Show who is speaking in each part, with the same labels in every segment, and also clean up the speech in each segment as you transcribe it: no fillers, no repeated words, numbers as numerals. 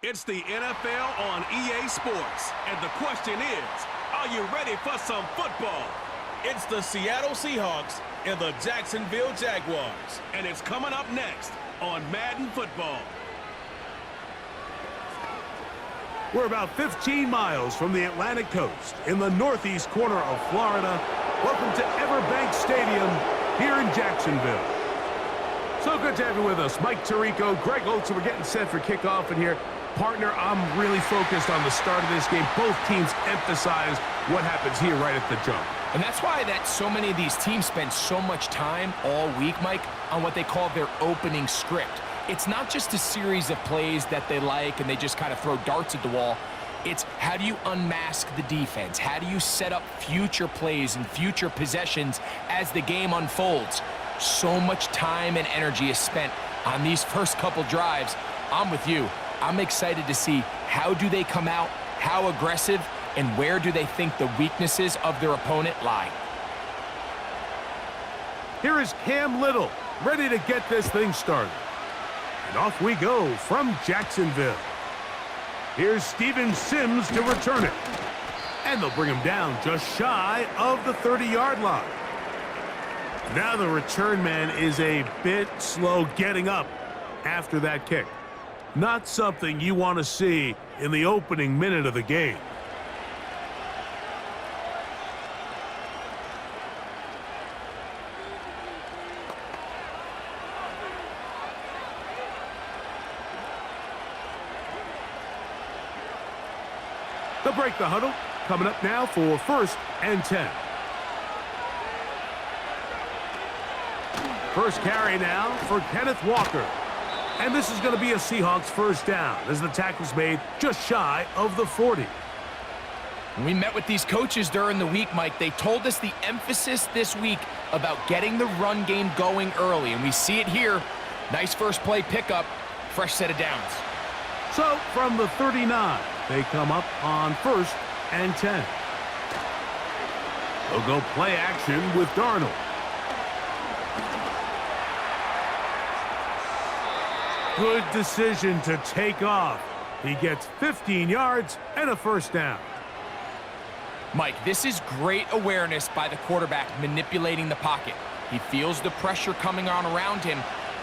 Speaker 1: It's the NFL on EA Sports, and the question is, are you ready for some football? It's the Seattle Seahawks and the Jacksonville Jaguars, and it's coming up next on Madden Football.
Speaker 2: We're about 15 miles from the Atlantic coast in the northeast corner of Florida. Welcome to Everbank Stadium here in Jacksonville. So good to have you with us. Mike Tirico, Greg Olson. We're getting set for kickoff in here. Partner, I'm really focused on the start of this game. Both teams emphasize what happens here right at the jump.
Speaker 3: And that's why so many of these teams spend so much time all week, Mike, on what they call their opening script. It's not just a series of plays that they like and they just kind of throw darts at the wall. It's how do you unmask the defense? How do you set up future plays and future possessions as the game unfolds? So much time and energy is spent on these first couple drives. I'm with you. I'm excited to see how do they come out, how aggressive, and where do they think the weaknesses of their opponent lie.
Speaker 2: Here is Cam Little, ready to get this thing started. And off we go from Jacksonville. Here's Steven Sims to return it. And they'll bring him down just shy of the 30-yard line. Now the return man is a bit slow getting up after that kick. Not something you want to see in the opening minute of the game. They'll break the huddle. Coming up now for 1st and 10. First carry now for Kenneth Walker. And this is going to be a Seahawks first down as the tackle's made just shy of the 40.
Speaker 3: We met with these coaches during the week, Mike. They told us the emphasis this week about getting the run game going early, and we see it here. Nice first play pickup, fresh set of downs.
Speaker 2: So from the 39, they come up on 1st and 10. They'll go play action with Darnold. Good decision to take off. He gets 15 yards and a first down.
Speaker 3: Mike, this is great awareness by the quarterback manipulating the pocket. He feels the pressure coming on around him,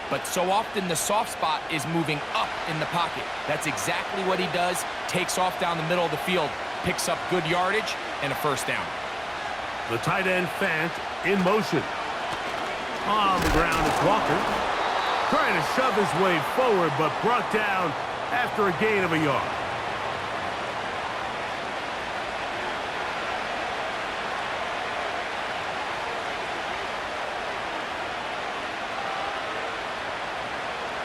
Speaker 3: but so often the soft spot is moving up in the pocket. That's exactly what he does. Takes off down the middle of the field, picks up good yardage and a first down.
Speaker 2: The tight end Fant in motion. On the ground is Walker. Trying to shove his way forward, but brought down after a gain of a yard.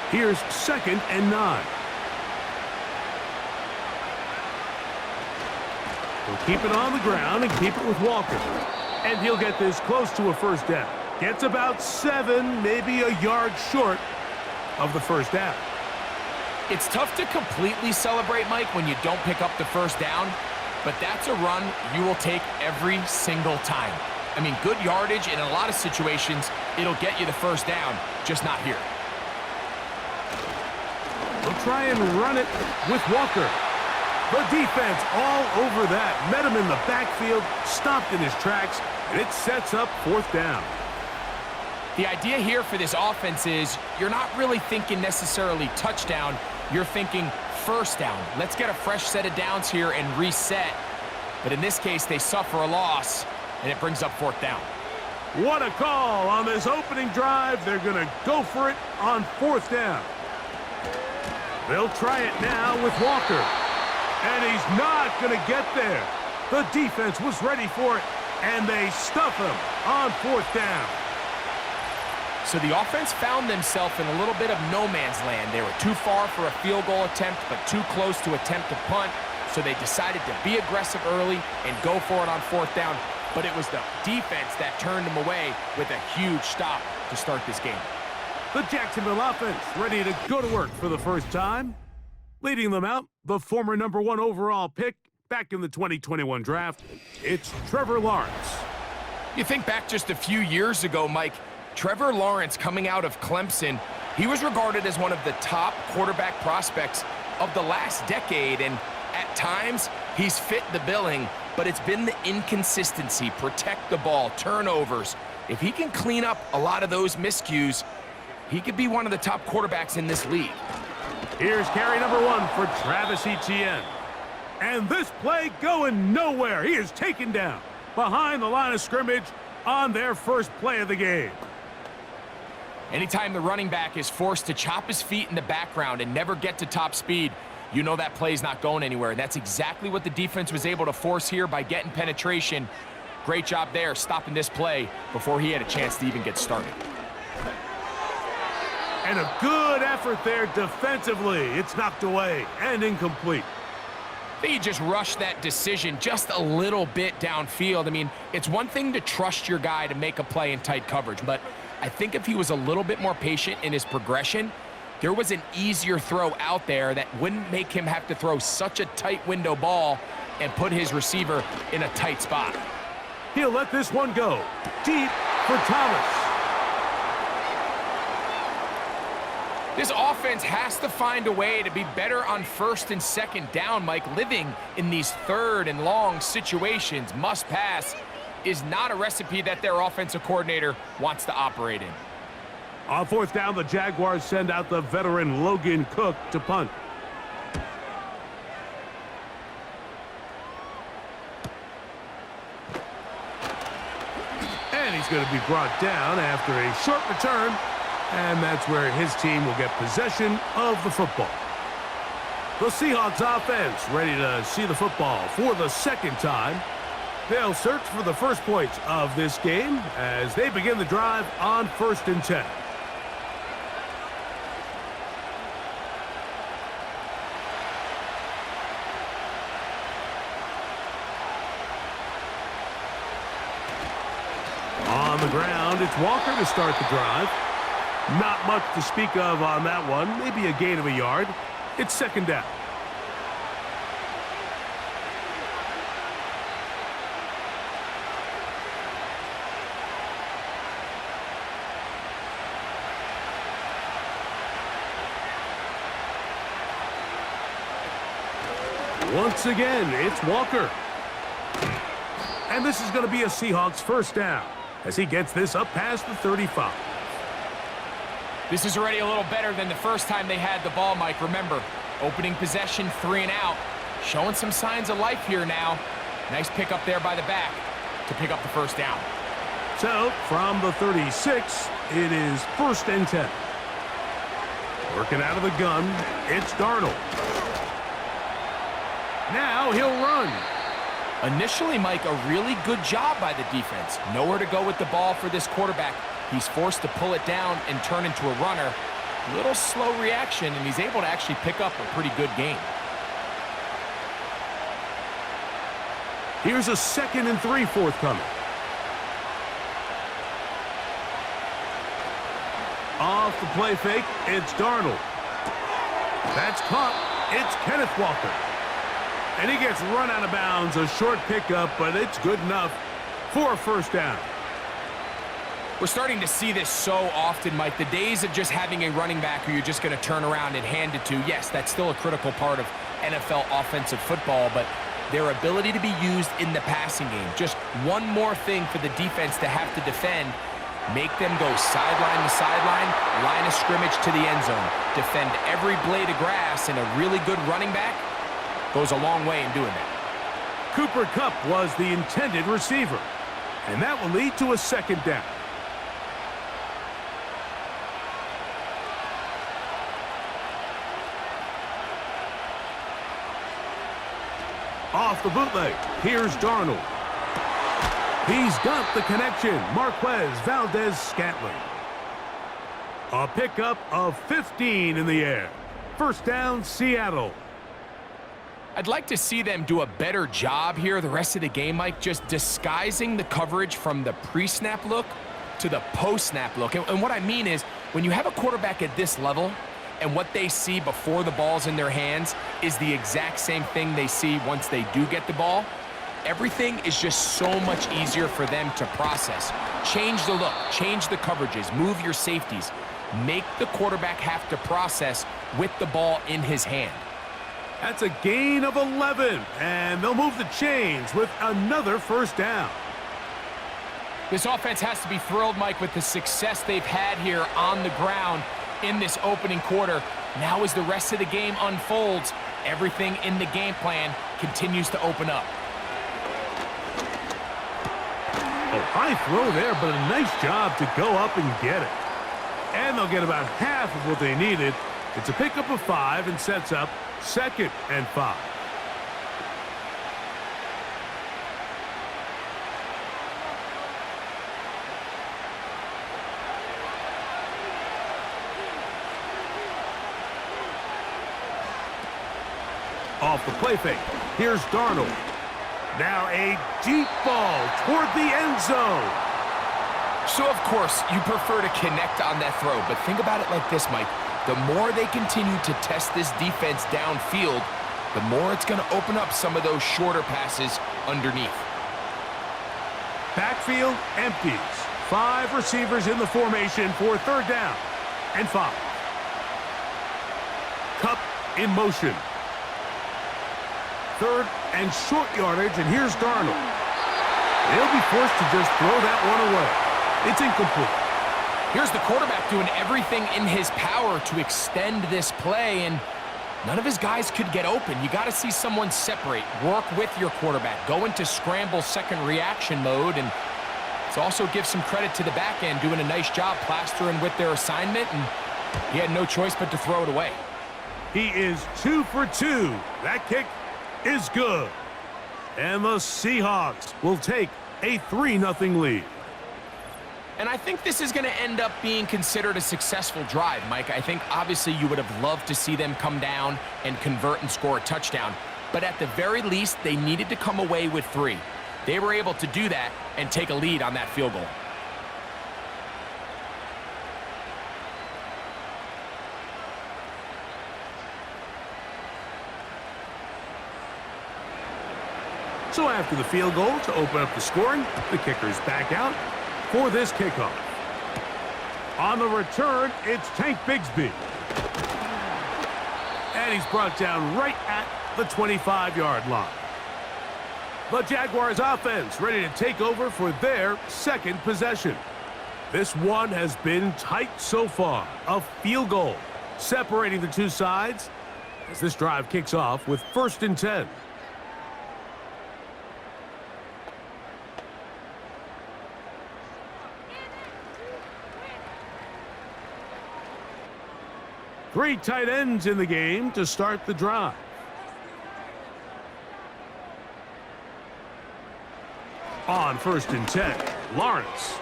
Speaker 2: Here's 2nd and 9. He'll keep it on the ground and keep it with Walker. And he'll get this close to a first down. Gets about 7, maybe a yard short of the first down.
Speaker 3: It's tough to completely celebrate, Mike, when you don't pick up the first down, but that's a run you will take every single time. I mean, good yardage in a lot of situations, it'll get you the first down, just not here.
Speaker 2: They'll try and run it with Walker. The defense all over that. Met him in the backfield, stopped in his tracks, and it sets up 4th down.
Speaker 3: The idea here for this offense is you're not really thinking necessarily touchdown. You're thinking first down. Let's get a fresh set of downs here and reset. But in this case, they suffer a loss, and it brings up 4th down.
Speaker 2: What a call on this opening drive. They're going to go for it on 4th down. They'll try it now with Walker. And he's not going to get there. The defense was ready for it, and they stuff him on 4th down.
Speaker 3: So the offense found themselves in a little bit of no man's land. They were too far for a field goal attempt, but too close to attempt a punt. So they decided to be aggressive early and go for it on 4th down. But it was the defense that turned them away with a huge stop to start this game.
Speaker 2: The Jacksonville offense ready to go to work for the first time. Leading them out, the former #1 overall pick back in the 2021 draft, it's Trevor Lawrence.
Speaker 3: You think back just a few years ago, Mike, Trevor Lawrence coming out of Clemson, he was regarded as one of the top quarterback prospects of the last decade, and at times he's fit the billing, but it's been the inconsistency, protect the ball, turnovers. If he can clean up a lot of those miscues, he could be one of the top quarterbacks in this league.
Speaker 2: Here's carry number 1 for Travis Etienne. And this play going nowhere. He is taken down behind the line of scrimmage on their first play of the game.
Speaker 3: Anytime the running back is forced to chop his feet in the background and never get to top speed, you know that play's not going anywhere. And that's exactly what the defense was able to force here by getting penetration. Great job there, stopping this play before he had a chance to even get started.
Speaker 2: And a good effort there defensively. It's knocked away and incomplete.
Speaker 3: I think he just rushed that decision just a little bit downfield. I mean, it's one thing to trust your guy to make a play in tight coverage, but I think if he was a little bit more patient in his progression, there was an easier throw out there that wouldn't make him have to throw such a tight window ball and put his receiver in a tight spot.
Speaker 2: He'll let this one go deep for Thomas.
Speaker 3: This offense has to find a way to be better on first and second down, Mike. Living in these third and long situations, must pass, is not a recipe that their offensive coordinator wants to operate in.
Speaker 2: On fourth down, the Jaguars send out the veteran Logan Cook to punt. And he's going to be brought down after a short return. And that's where his team will get possession of the football. The Seahawks offense ready to see the football for the second time. They'll search for the first points of this game as they begin the drive on 1st and 10. On the ground, it's Walker to start the drive. Not much to speak of on that one. Maybe a gain of a yard. It's 2nd down. Once again, it's Walker. And this is going to be a Seahawks first down as he gets this up past the 35.
Speaker 3: This is already a little better than the first time they had the ball, Mike. Remember, opening possession, 3 and out. Showing some signs of life here now. Nice pick up there by the back to pick up the first down.
Speaker 2: So, from the 36, it is 1st and 10. Working out of the gun, it's Darnold. Now he'll run.
Speaker 3: Initially, Mike, a really good job by the defense. Nowhere to go with the ball for this quarterback. He's forced to pull it down and turn into a runner. Little slow reaction, and he's able to actually pick up a pretty good gain.
Speaker 2: Here's a 2nd and 3 forthcoming. Off the play fake, it's Darnold. That's caught. It's Kenneth Walker. And he gets run out of bounds. A short pickup, but it's good enough for a first down.
Speaker 3: We're starting to see this so often, Mike. The days of just having a running back who you're just going to turn around and hand it to, yes, that's still a critical part of NFL offensive football, but their ability to be used in the passing game, just one more thing for the defense to have to defend, make them go sideline to sideline, line of scrimmage to the end zone, defend every blade of grass, and a really good running back goes a long way in doing that.
Speaker 2: Cooper Kupp was the intended receiver, and that will lead to a 2nd down. Off the bootleg, here's Darnold. He's got the connection. Marquez Valdez-Scantling. A pickup of 15 in the air. First down, Seattle.
Speaker 3: I'd like to see them do a better job here the rest of the game, Mike, just disguising the coverage from the pre-snap look to the post-snap look. And what I mean is, when you have a quarterback at this level, and what they see before the ball's in their hands is the exact same thing they see once they do get the ball, everything is just so much easier for them to process. Change the look, change the coverages, move your safeties. Make the quarterback have to process with the ball in his hand.
Speaker 2: That's a gain of 11, and they'll move the chains with another first down.
Speaker 3: This offense has to be thrilled, Mike, with the success they've had here on the ground in this opening quarter. Now as the rest of the game unfolds, everything in the game plan continues to open up.
Speaker 2: A high throw there, but a nice job to go up and get it. And they'll get about half of what they needed. It's a pickup of 5 and sets up 2nd and 5. Off the play fake. Here's Darnold. Now a deep ball toward the end zone.
Speaker 3: So, of course, you prefer to connect on that throw, but think about it like this, Mike. The more they continue to test this defense downfield, the more it's going to open up some of those shorter passes underneath.
Speaker 2: Backfield empties. 5 receivers in the formation for 3rd down and 5. Cup in motion. 3rd and short yardage, and here's Darnold. They'll be forced to just throw that one away. It's incomplete.
Speaker 3: Here's the quarterback doing everything in his power to extend this play, and none of his guys could get open. You got to see someone separate, work with your quarterback, go into scramble second reaction mode, and it's also give some credit to the back end doing a nice job plastering with their assignment, and he had no choice but to throw it away.
Speaker 2: He is 2 for 2. That kick is good. And the Seahawks will take a 3-0 lead.
Speaker 3: And I think this is going to end up being considered a successful drive, Mike. I think obviously you would have loved to see them come down and convert and score a touchdown. But at the very least, they needed to come away with 3. They were able to do that and take a lead on that field goal.
Speaker 2: So after the field goal to open up the scoring, the kicker's back out for this kickoff. On the return, it's Tank Bigsby. And he's brought down right at the 25-yard line. The Jaguars offense ready to take over for their 2nd possession. This one has been tight so far. A field goal separating the two sides as this drive kicks off with 1st and 10. Three tight ends in the game to start the drive. On 1st and 10, Lawrence.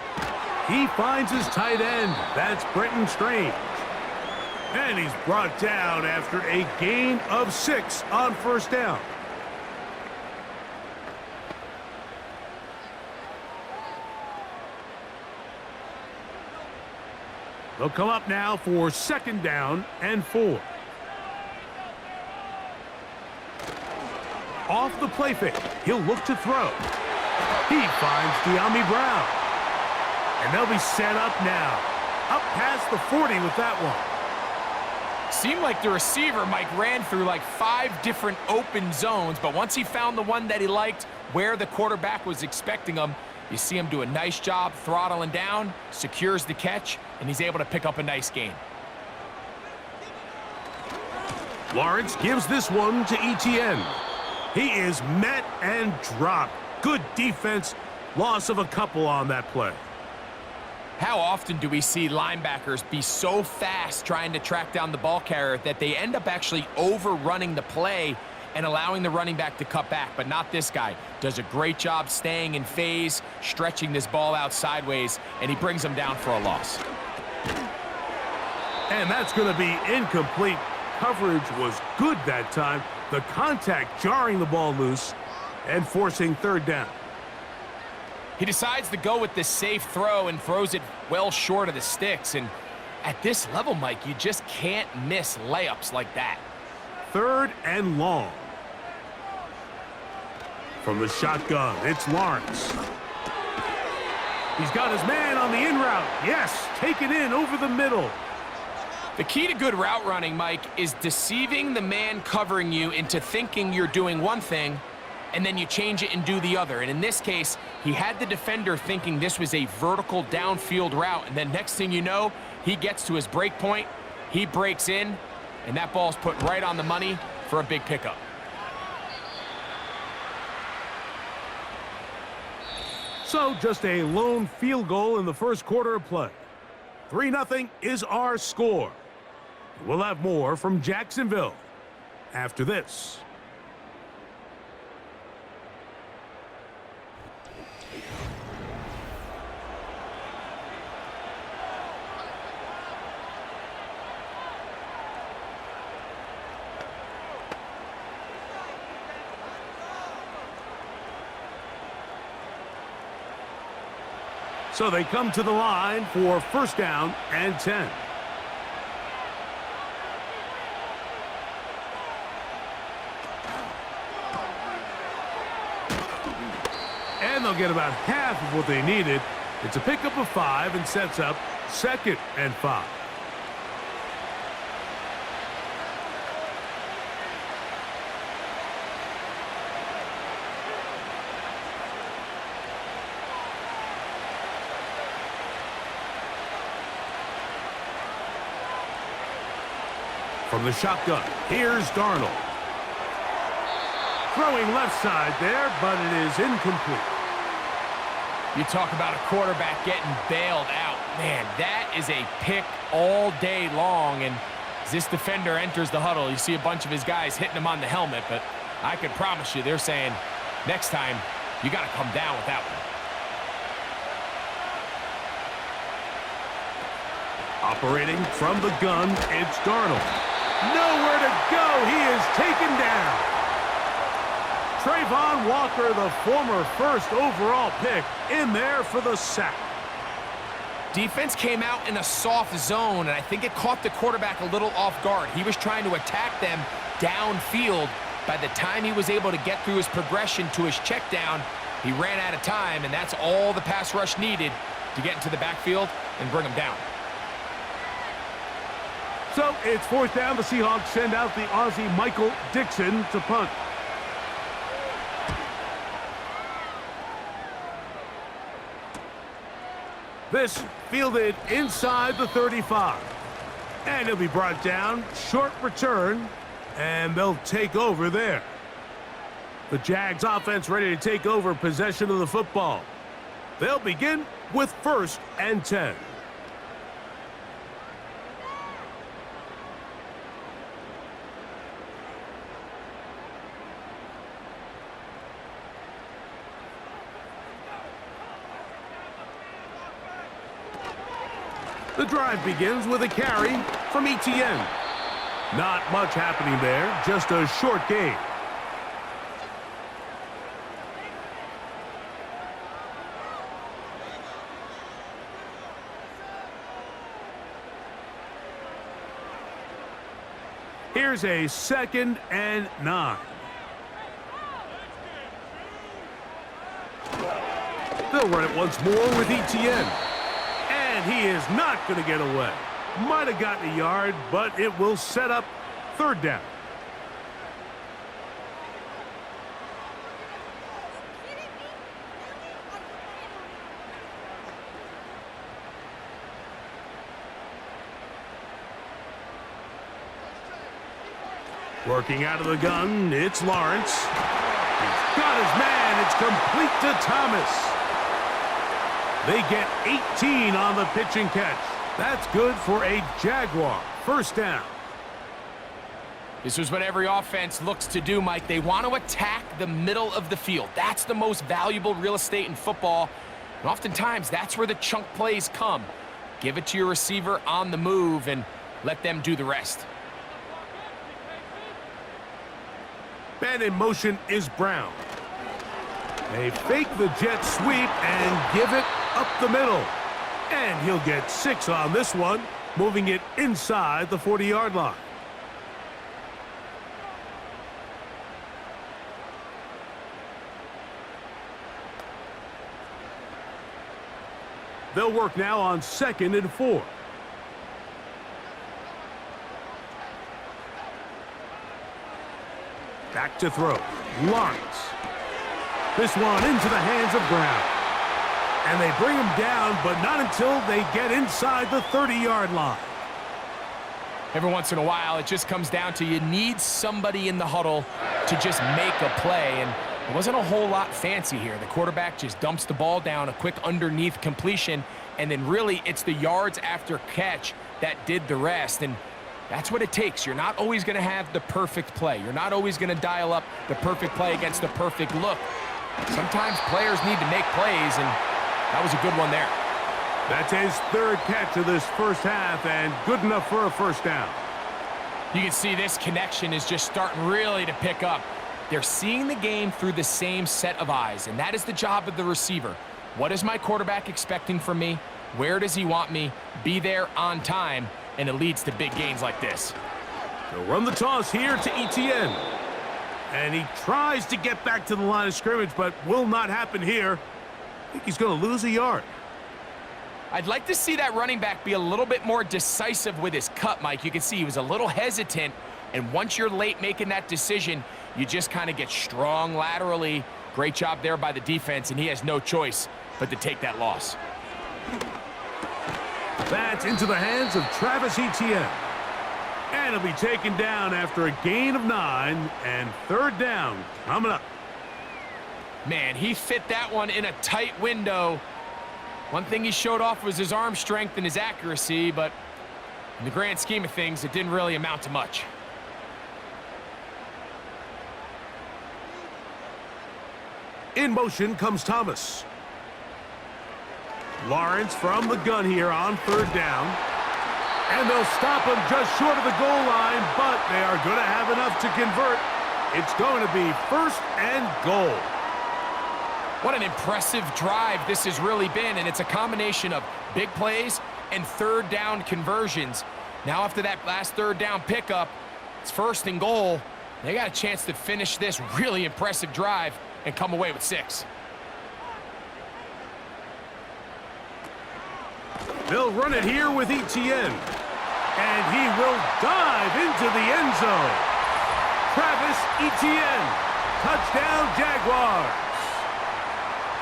Speaker 2: He finds his tight end. That's Brenton Strange. And he's brought down after a gain of 6 on 1st down. They'll come up now for 2nd down and 4. Off the play fake, he'll look to throw. He finds De'Ami Brown. And they'll be set up now. Up past the 40 with that one.
Speaker 3: Seemed like the receiver, Mike, ran through like 5 different open zones, but once he found the one that he liked, where the quarterback was expecting him, you see him do a nice job throttling down, secures the catch, and he's able to pick up a nice gain.
Speaker 2: Lawrence gives this one to Etienne. He is met and dropped. Good defense. Loss of a couple on that play.
Speaker 3: How often do we see linebackers be so fast trying to track down the ball carrier that they end up actually overrunning the play and allowing the running back to cut back? But not this guy. Does a great job staying in phase, stretching this ball out sideways, and he brings him down for a loss.
Speaker 2: And that's going to be incomplete. Coverage was good that time. The contact jarring the ball loose and forcing 3rd down.
Speaker 3: He decides to go with this safe throw and throws it well short of the sticks. And at this level, Mike, you just can't miss layups like that.
Speaker 2: 3rd and long. From the shotgun, it's Lawrence. He's got his man on the in route. Yes, take it in over the middle.
Speaker 3: The key to good route running, Mike, is deceiving the man covering you into thinking you're doing one thing, and then you change it and do the other. And in this case, he had the defender thinking this was a vertical downfield route, and then next thing you know, he gets to his break point, he breaks in, and that ball's put right on the money for a big pickup.
Speaker 2: So just a lone field goal in the first quarter of play. 3-0 is our score. We'll have more from Jacksonville after this. So they come to the line for first down and 10. And they'll get about half of what they needed. It's a pickup of 5 and sets up 2nd and 5. From the shotgun, here's Darnold. Throwing left side there, but it is incomplete.
Speaker 3: You talk about a quarterback getting bailed out. Man, that is a pick all day long, and as this defender enters the huddle, you see a bunch of his guys hitting him on the helmet, but I can promise you they're saying, next time, you got to come down with that one.
Speaker 2: Operating from the gun, it's Darnold. Nowhere to go. He is taken down. Trayvon Walker, the former first overall pick, in there for the sack.
Speaker 3: Defense came out in a soft zone, and I think it caught the quarterback a little off guard. He was trying to attack them downfield. By the time he was able to get through his progression to his check down, he ran out of time, and that's all the pass rush needed to get into the backfield and bring him down.
Speaker 2: So it's fourth down. The Seahawks send out the Aussie Michael Dixon to punt. This fielded inside the 35. And he'll be brought down. Short return. And they'll take over there. The Jags offense ready to take over possession of the football. They'll begin with first and 10. The drive begins with a carry from Etienne. Not much happening there, just a short gain. Here's a 2nd and 9. They'll run it once more with Etienne. And he is not going to get away. Might have gotten a yard, but it will set up third down. Working out of the gun, it's Lawrence. He's got his man. It's complete to Thomas. They get 18 on the pitch and catch. That's good for a Jaguar. First down.
Speaker 3: This is what every offense looks to do, Mike. They want to attack the middle of the field. That's the most valuable real estate in football. And oftentimes, that's where the chunk plays come. Give it to your receiver on the move and let them do the rest.
Speaker 2: Man in motion is Brown. They fake the jet sweep and give it up the middle. And he'll get 6 on this one, moving it inside the 40-yard line. They'll work now on 2nd and 4. Back to throw. Lawrence. This one into the hands of Brown. And they bring him down, but not until they get inside the 30-yard line.
Speaker 3: Every once in a while, it just comes down to you need somebody in the huddle to just make a play, and it wasn't a whole lot fancy here. The quarterback just dumps the ball down, a quick underneath completion, and then really it's the yards after catch that did the rest, and that's what it takes. You're not always going to have the perfect play. You're not always going to dial up the perfect play against the perfect look. Sometimes players need to make plays, and that was a good one there.
Speaker 2: That's his third catch of this first half, and good enough for a first down.
Speaker 3: You can see this connection is just starting really to pick up. They're seeing the game through the same set of eyes, and that is the job of the receiver. What is my quarterback expecting from me? Where does he want me? Be there on time, and it leads to big gains like this.
Speaker 2: They'll run the toss here to Etienne. And he tries to get back to the line of scrimmage, but will not happen here. I think he's going to lose a yard.
Speaker 3: I'd like to see that running back be a little bit more decisive with his cut, Mike. You can see he was a little hesitant, and once you're late making that decision, you just kind of get strong laterally. Great job there by the defense, and he has no choice but to take that loss.
Speaker 2: That's into the hands of Travis Etienne. And he'll be taken down after a gain of 9, and third down coming up.
Speaker 3: Man, he fit that one in a tight window. One thing he showed off was his arm strength and his accuracy, but in the grand scheme of things, it didn't really amount to much.
Speaker 2: In motion comes Thomas. Lawrence from the gun here on third down. And they'll stop him just short of the goal line, but they are going to have enough to convert. It's going to be first and goal.
Speaker 3: What an impressive drive this has really been, and it's a combination of big plays and third down conversions. Now after that last third down pickup, it's first and goal. They got a chance to finish this really impressive drive and come away with 6.
Speaker 2: They'll run it here with Etienne. And he will dive into the end zone. Travis Etienne. Touchdown, Jaguars.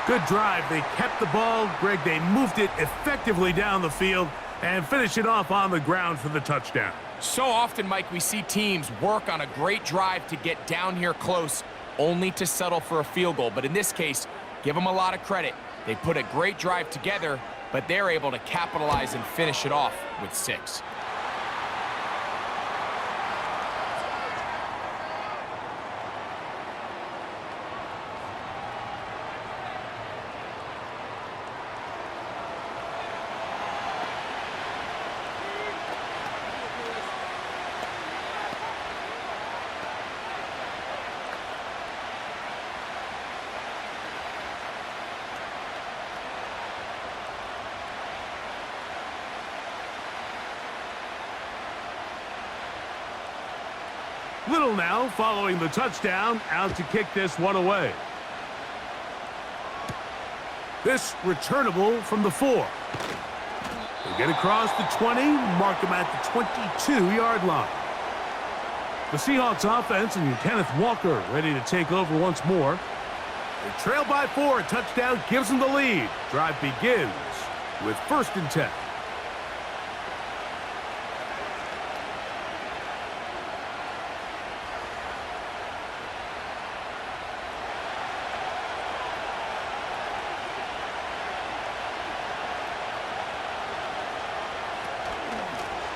Speaker 2: Good drive. They kept the ball. Greg, they moved it effectively down the field and finished it off on the ground for the touchdown.
Speaker 3: So often, Mike, we see teams work on a great drive to get down here close, only to settle for a field goal. But in this case, give them a lot of credit. They put a great drive together, but they're able to capitalize and finish it off with 6.
Speaker 2: Little now following the touchdown, out to kick this one away. This returnable from the 4. They get across the 20, mark him at the 22-yard line. The Seahawks offense and Kenneth Walker ready to take over once more. They trail by 4, a touchdown gives them the lead. Drive begins with 1st and 10.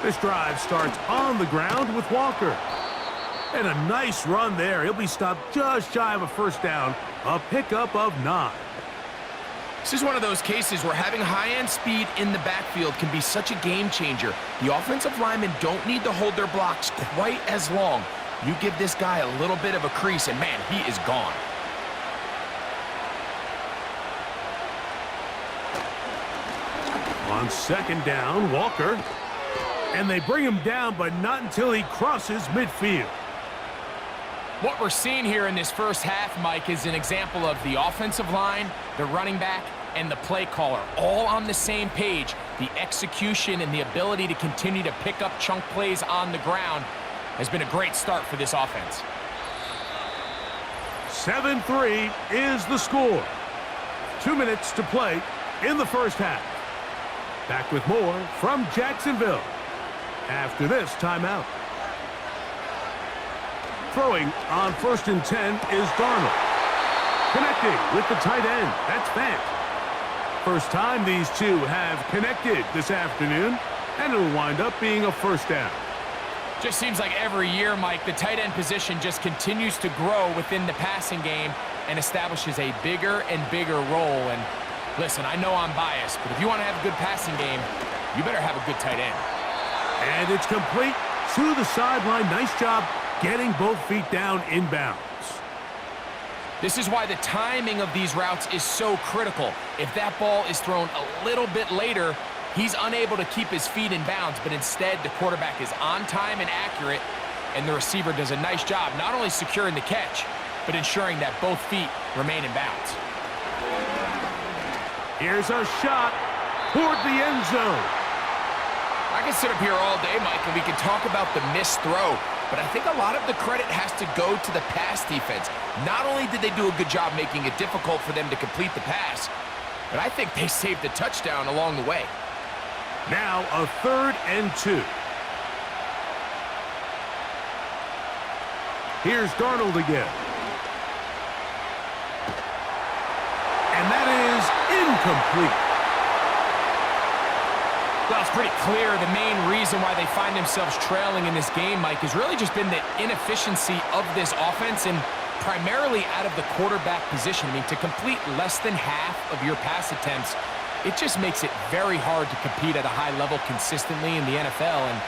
Speaker 2: This drive starts on the ground with Walker. And a nice run there. He'll be stopped just shy of a first down. A pickup of 9.
Speaker 3: This is one of those cases where having high-end speed in the backfield can be such a game changer. The offensive linemen don't need to hold their blocks quite as long. You give this guy a little bit of a crease, and man, he is gone.
Speaker 2: On 2nd down, Walker. And they bring him down, but not until he crosses midfield.
Speaker 3: What we're seeing here in this first half, Mike, is an example of the offensive line, the running back, and the play caller all on the same page. The execution and the ability to continue to pick up chunk plays on the ground has been a great start for this offense.
Speaker 2: 7-3 is the score. 2 minutes to play in the first half. Back with more from Jacksonville after this timeout. Throwing on 1st and 10 is Darnold. Connecting with the tight end. That's Fant. First time these two have connected this afternoon, and it'll wind up being a first down.
Speaker 3: Just seems like every year, Mike, the tight end position just continues to grow within the passing game and establishes a bigger and bigger role. And listen, I know I'm biased, but if you want to have a good passing game, you better have a good tight end.
Speaker 2: And it's complete to the sideline. Nice job getting both feet down inbounds.
Speaker 3: This is why the timing of these routes is so critical. If that ball is thrown a little bit later, he's unable to keep his feet in bounds, but instead the quarterback is on time and accurate, and the receiver does a nice job not only securing the catch, but ensuring that both feet remain in bounds.
Speaker 2: Here's a shot toward the end zone.
Speaker 3: I can sit up here all day, Mike, and we can talk about the missed throw, but I think a lot of the credit has to go to the pass defense. Not only did they do a good job making it difficult for them to complete the pass, but I think they saved the touchdown along the way.
Speaker 2: Now a 3rd and 2. Here's Darnold again. And that is incomplete.
Speaker 3: Well, it's pretty clear the main reason why they find themselves trailing in this game, Mike, has really just been the inefficiency of this offense and primarily out of the quarterback position. I mean, to complete less than half of your pass attempts, it just makes it very hard to compete at a high level consistently in the NFL. And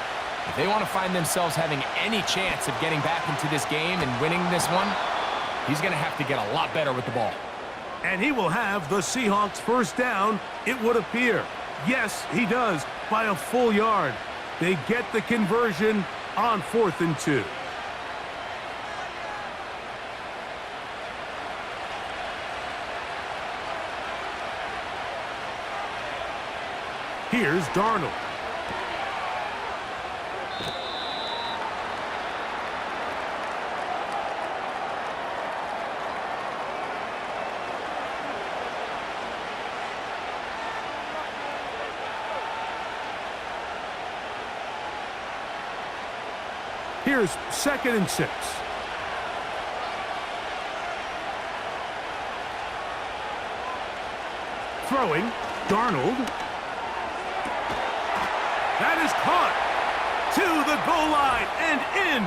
Speaker 3: if they want to find themselves having any chance of getting back into this game and winning this one, he's going to have to get a lot better with the ball.
Speaker 2: And he will have the Seahawks first down, it would appear. Yes, he does, by a full yard. They get the conversion on 4th and 2. Here's Darnold. Here's 2nd and 6. Throwing, Darnold. That is caught to the goal line and in.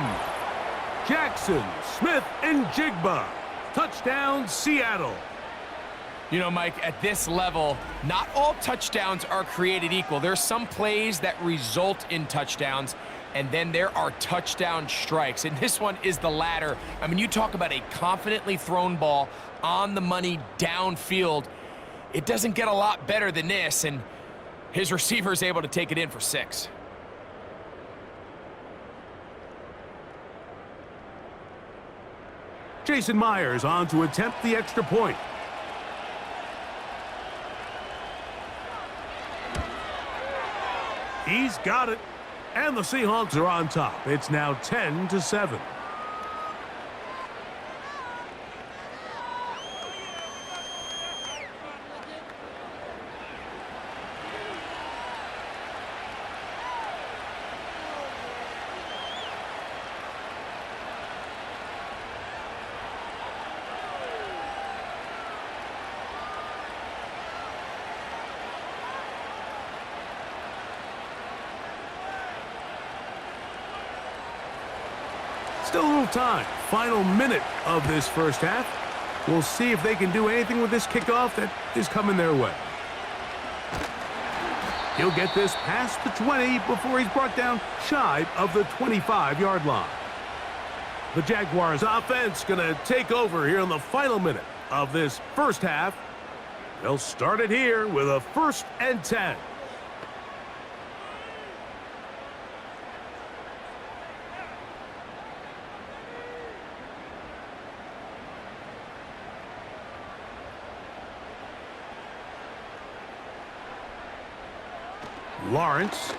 Speaker 2: Jackson, Smith, and Jigba. Touchdown, Seattle.
Speaker 3: You know, Mike, at this level, not all touchdowns are created equal. There's some plays that result in touchdowns, and then there are touchdown strikes, and this one is the latter. I mean, you talk about a confidently thrown ball on the money downfield. It doesn't get a lot better than this, and his receiver is able to take it in for 6.
Speaker 2: Jason Myers on to attempt the extra point. He's got it. And the Seahawks are on top. It's now 10-7. Still a little time. Final minute of this first half. We'll see if they can do anything with this kickoff that is coming their way. He'll get this past the 20 before he's brought down shy of the 25-yard line. The Jaguars offense going to take over here in the final minute of this first half. They'll start it here with a 1st and 10. Lawrence.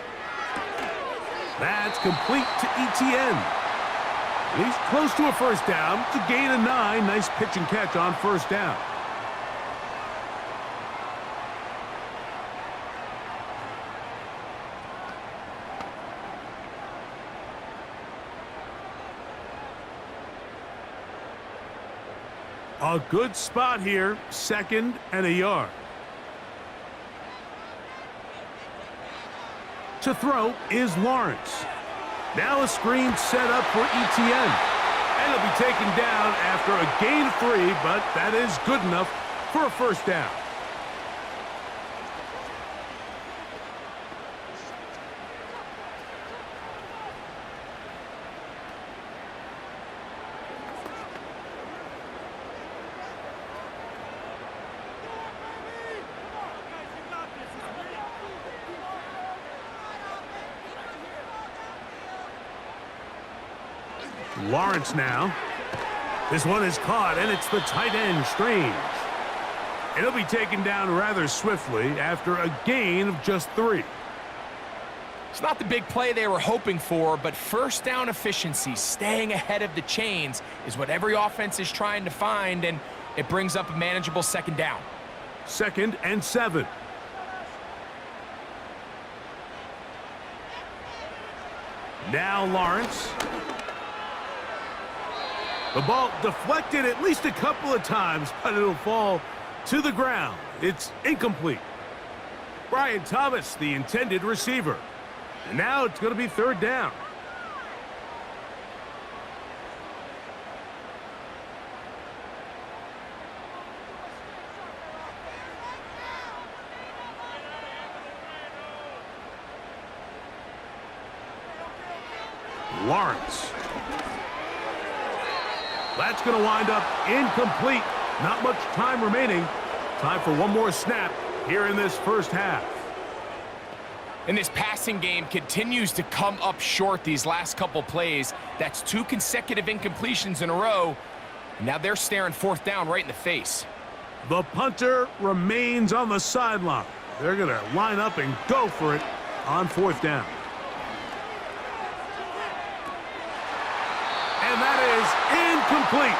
Speaker 2: That's complete to Etienne. And he's close to a first down to gain a 9. Nice pitch and catch on first down. A good spot here, 2nd and a yard. To throw is Lawrence. Now a screen set up for ETN. And it'll be taken down after a gain of 3, but that is good enough for a first down. Lawrence now. This one is caught, and it's the tight end, Strange. It'll be taken down rather swiftly after a gain of just 3.
Speaker 3: It's not the big play they were hoping for, but first down efficiency, staying ahead of the chains, is what every offense is trying to find, and it brings up a manageable 2nd down.
Speaker 2: 2nd and 7. Now Lawrence. The ball deflected at least a couple of times, but it'll fall to the ground. It's incomplete. Brian Thomas, the intended receiver. And now it's going to be 3rd down. Lawrence. That's going to wind up incomplete. Not much time remaining. Time for one more snap here in this first half.
Speaker 3: And this passing game continues to come up short these last couple plays. That's 2 consecutive incompletions in a row. And now they're staring 4th down right in the face.
Speaker 2: The punter remains on the sideline. They're going to line up and go for it on 4th down. And that is incomplete.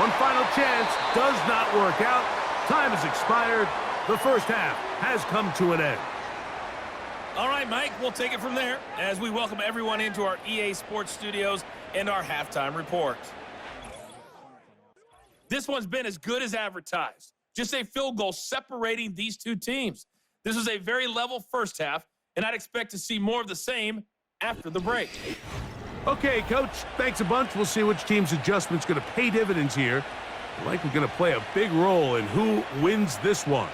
Speaker 2: One final chance does not work out. Time has expired. The first half has come to an end.
Speaker 4: All right, Mike, we'll take it from there as we welcome everyone into our EA Sports Studios and our halftime report. This one's been as good as advertised. Just a field goal separating these two teams. This was a very level first half, and I'd expect to see more of the same after the break.
Speaker 2: Okay, Coach, thanks a bunch. We'll see which team's adjustment's going to pay dividends here. Likely going to play a big role in who wins this one.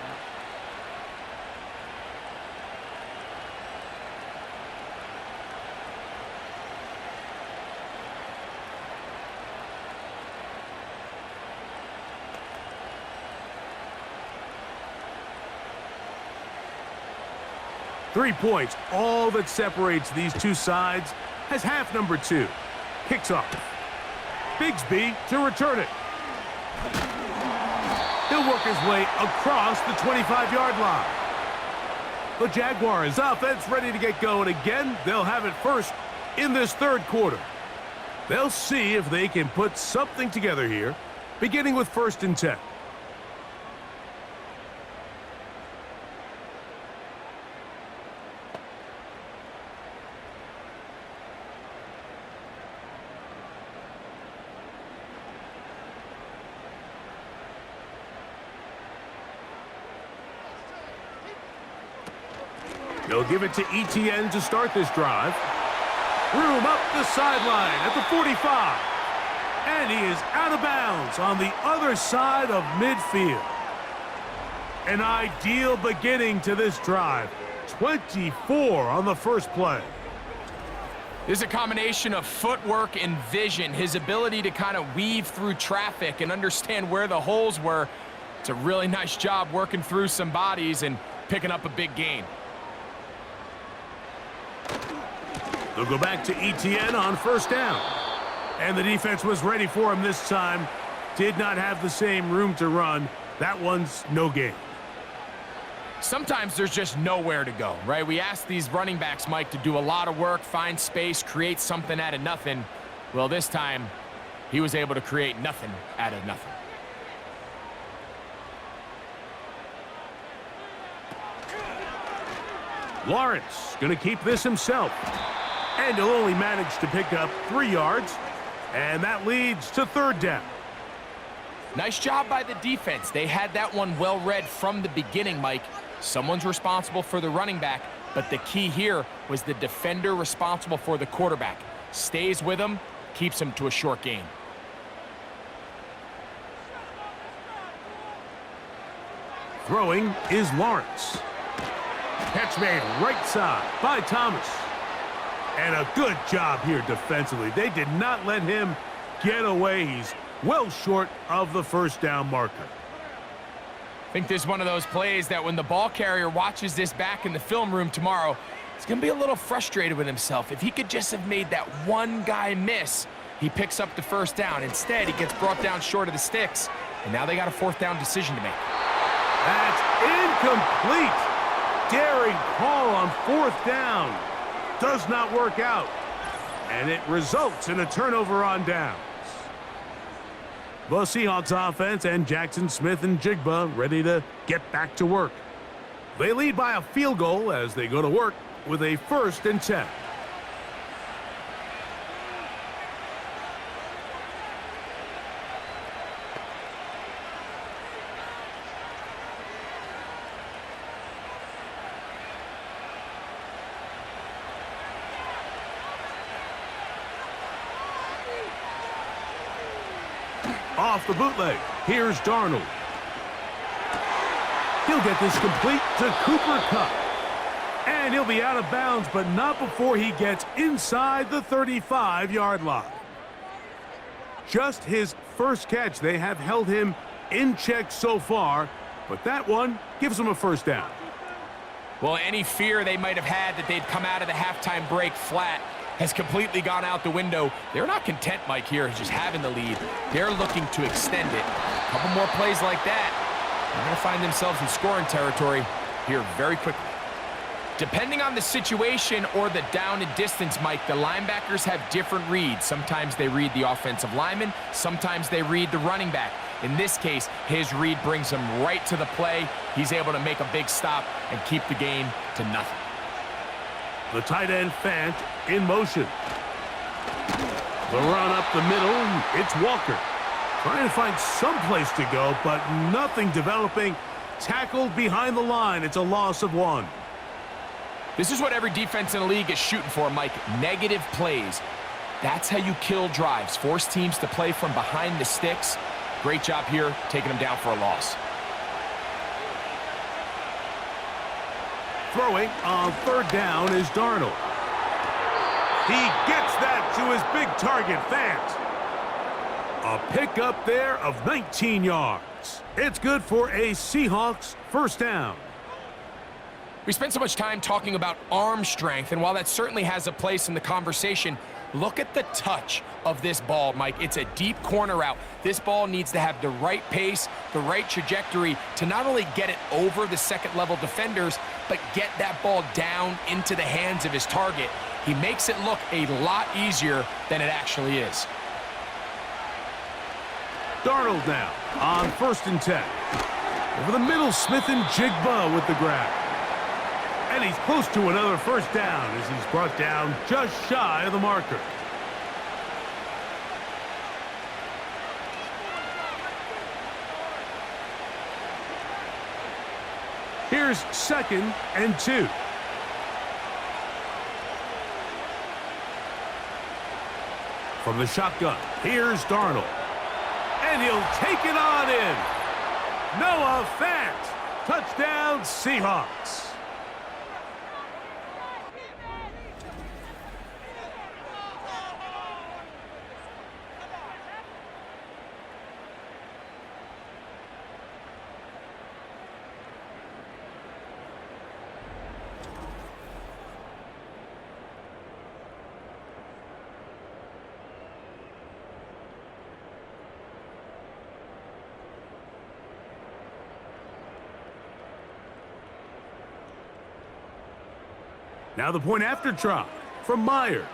Speaker 2: Three points, all that separates these two sides, has half number 2. Kicks off. Bigsby to return it. He'll work his way across the 25-yard line. The Jaguars offense ready to get going again. They'll have it first in this 3rd quarter. They'll see if they can put something together here, beginning with 1st and 10. They'll give it to ETN to start this drive. Room up the sideline at the 45. And he is out of bounds on the other side of midfield. An ideal beginning to this drive. 24 on the first play.
Speaker 3: There's a combination of footwork and vision, his ability to kind of weave through traffic and understand where the holes were. It's a really nice job working through some bodies and picking up a big gain.
Speaker 2: They'll go back to ETN on 1st down. And the defense was ready for him this time. Did not have the same room to run. That one's no gain.
Speaker 3: Sometimes there's just nowhere to go, right? We ask these running backs, Mike, to do a lot of work, find space, create something out of nothing. Well, this time, he was able to create nothing out of nothing.
Speaker 2: Lawrence going to keep this himself. And he'll only manage to pick up 3 yards. And that leads to 3rd down.
Speaker 3: Nice job by the defense. They had that one well read from the beginning, Mike. Someone's responsible for the running back, but the key here was the defender responsible for the quarterback. Stays with him, keeps him to a short gain.
Speaker 2: Throwing is Lawrence. Catch made right side by Thomas. And a good job here defensively. They did not let him get away. He's well short of the 1st down marker.
Speaker 3: I think this is one of those plays that when the ball carrier watches this back in the film room tomorrow, he's going to be a little frustrated with himself. If he could just have made that one guy miss, he picks up the 1st down. Instead, he gets brought down short of the sticks, and now they got a 4th down decision to make.
Speaker 2: That's incomplete. Daring call on 4th down. Does not work out. And it results in a turnover on downs. The Seahawks offense and Jackson Smith and Jigba ready to get back to work. They lead by a field goal as they go to work with a 1st and 10. Off the bootleg, here's Darnold. He'll get this complete to Cooper Kupp. And he'll be out of bounds, but not before he gets inside the 35-yard line. Just his 1st catch. They have held him in check so far, but that one gives him a 1st down.
Speaker 3: Well, any fear they might have had that they'd come out of the halftime break flat has completely gone out the window. They're not content, Mike, here, just having the lead. They're looking to extend it. A couple more plays like that, they're going to find themselves in scoring territory here very quickly. Depending on the situation or the down and distance, Mike, the linebackers have different reads. Sometimes they read the offensive lineman. Sometimes they read the running back. In this case, his read brings him right to the play. He's able to make a big stop and keep the game to nothing.
Speaker 2: The tight end Fant in motion. The run up the middle, it's Walker. Trying to find some place to go, but nothing developing. Tackled behind the line. It's a loss of 1.
Speaker 3: This is what every defense in the league is shooting for, Mike. Negative plays. That's how you kill drives. Force teams to play from behind the sticks. Great job here, taking them down for a loss.
Speaker 2: Throwing on 3rd down is Darnold. He gets that to his big target, Fant. A pickup there of 19 yards. It's good for a Seahawks 1st down.
Speaker 3: We spent so much time talking about arm strength, and while that certainly has a place in the conversation, look at the touch of this ball, Mike. It's a deep corner route. This ball needs to have the right pace, the right trajectory to not only get it over the second-level defenders, but get that ball down into the hands of his target. He makes it look a lot easier than it actually is.
Speaker 2: Darnold now on 1st and 10. Over the middle, Smith and Jigba with the grab. And he's close to another 1st down as he's brought down just shy of the marker. Here's 2nd and 2. From the shotgun, here's Darnold. And he'll take it on in. Noah Fant. Touchdown, Seahawks. Now the point after try from Myers.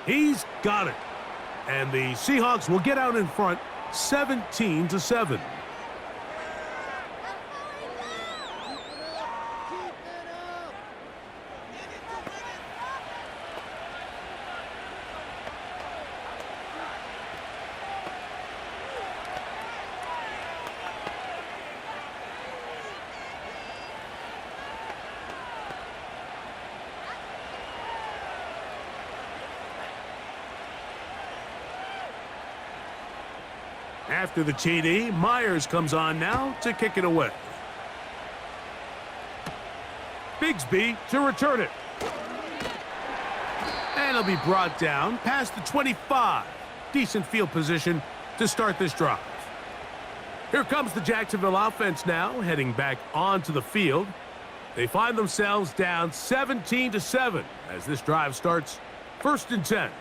Speaker 2: He's got it. And the Seahawks will get out in front 17-7. After the TD, Myers comes on now to kick it away. Bigsby to return it. And he'll be brought down past the 25. Decent field position to start this drive. Here comes the Jacksonville offense now, heading back onto the field. They find themselves down 17-7 as this drive starts 1st and 10.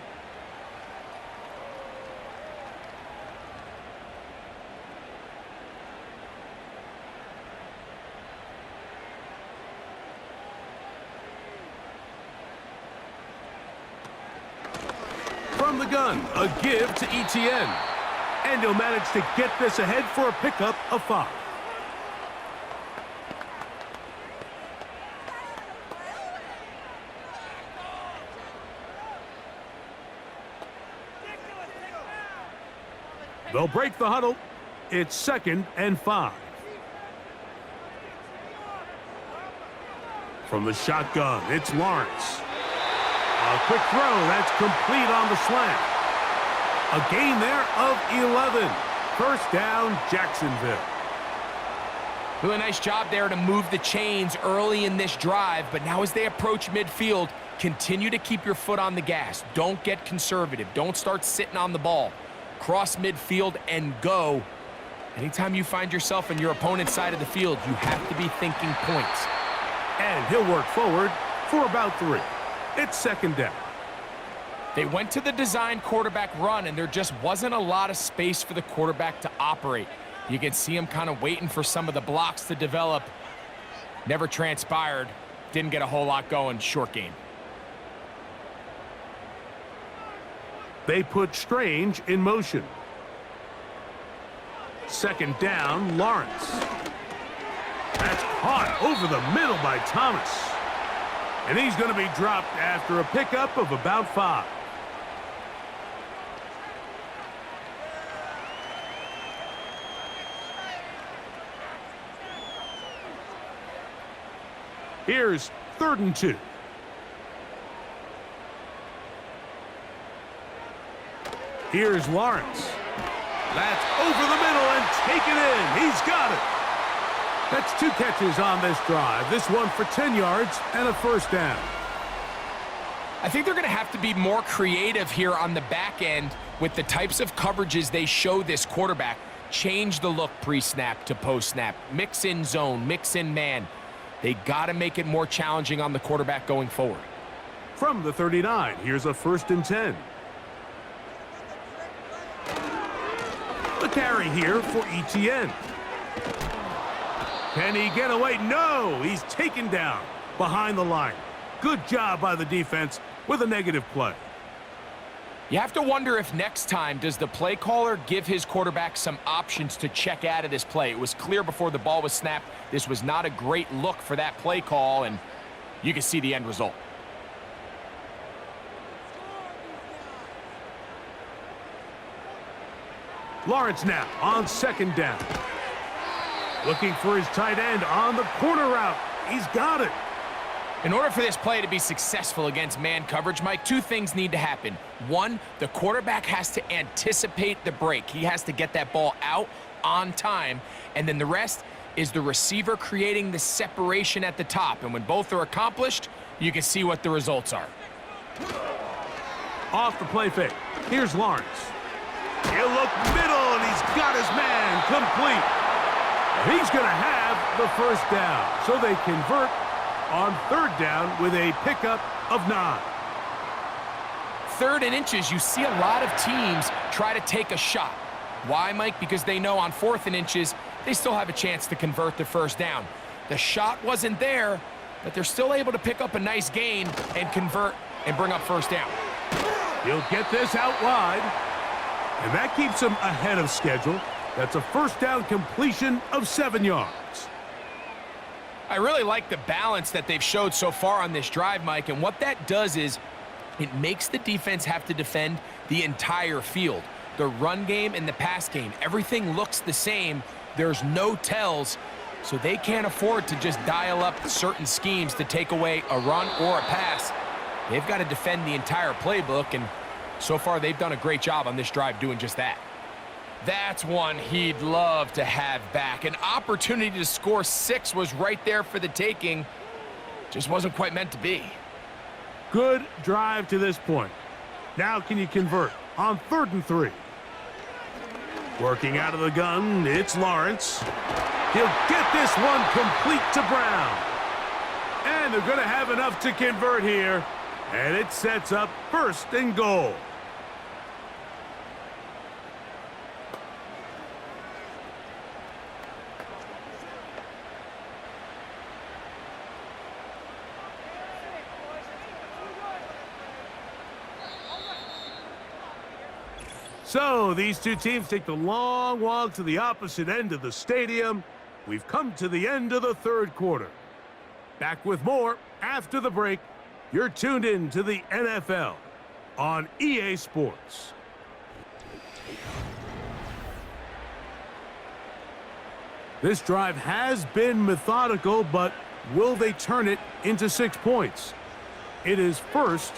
Speaker 2: From the gun, a give to ETN. And he'll manage to get this ahead for a pickup of 5. They'll break the huddle. It's 2nd and 5. From the shotgun, it's Lawrence. A quick throw, that's complete on the slant. A gain there of 11. 1st down, Jacksonville.
Speaker 3: Doing a nice job there to move the chains early in this drive, but now as they approach midfield, continue to keep your foot on the gas. Don't get conservative. Don't start sitting on the ball. Cross midfield and go. Anytime you find yourself on your opponent's side of the field, you have to be thinking points.
Speaker 2: And he'll work forward for about 3. It's 2nd down.
Speaker 3: They went to the design quarterback run, and there just wasn't a lot of space for the quarterback to operate. You can see him kind of waiting for some of the blocks to develop. Never transpired. Didn't get a whole lot going. Short game.
Speaker 2: They put Strange in motion. 2nd down, Lawrence. That's caught over the middle by Thomas. And he's going to be dropped after a pickup of about 5. Here's 3rd and 2. Here's Lawrence. That's over the middle and taken in. He's got it. That's 2 catches on this drive. This one for 10 yards and a 1st down.
Speaker 3: I think they're going to have to be more creative here on the back end with the types of coverages they show this quarterback. Change the look pre-snap to post-snap. Mix in zone, mix in man. They got to make it more challenging on the quarterback going forward.
Speaker 2: From the 39, here's a 1st and 10. The carry here for ETN. Can he get away? No, he's taken down behind the line. Good job by the defense with a negative play.
Speaker 3: You have to wonder if next time does the play caller give his quarterback some options to check out of this play. It was clear before the ball was snapped. This was not a great look for that play call, and you can see the end result.
Speaker 2: Lawrence now on 2nd down. Looking for his tight end on the corner route. He's got it.
Speaker 3: In order for this play to be successful against man coverage, Mike, 2 things need to happen. 1, the quarterback has to anticipate the break. He has to get that ball out on time. And then the rest is the receiver creating the separation at the top. And when both are accomplished, you can see what the results are.
Speaker 2: Off the play fake. Here's Lawrence. He'll look middle, and he's got his man complete. He's going to have the 1st down. So they convert on 3rd down with a pickup of 9.
Speaker 3: 3rd and inches, you see a lot of teams try to take a shot. Why, Mike? Because they know on 4th and inches, they still have a chance to convert the 1st down. The shot wasn't there, but they're still able to pick up a nice gain and convert and bring up 1st down.
Speaker 2: He'll get this out wide. And that keeps him ahead of schedule. That's a first down completion of 7 yards.
Speaker 3: I really like the balance that they've showed so far on this drive, Mike, and what that does is it makes the defense have to defend the entire field. The run game and the pass game, everything looks the same. There's no tells, so they can't afford to just dial up certain schemes to take away a run or a pass. They've got to defend the entire playbook, and so far they've done a great job on this drive doing just that. That's one he'd love to have back. An opportunity to score 6 was right there for the taking. Just wasn't quite meant to be.
Speaker 2: Good drive to this point. Now can you convert on 3rd and 3? Working out of the gun, it's Lawrence. He'll get this one complete to Brown. And they're going to have enough to convert here. And it sets up 1st and goal. So these two teams take the long walk to the opposite end of the stadium. We've come to the end of the 3rd quarter. Back with more after the break. You're tuned in to the NFL on EA Sports. This drive has been methodical, but will they turn it into 6 points? It is 1st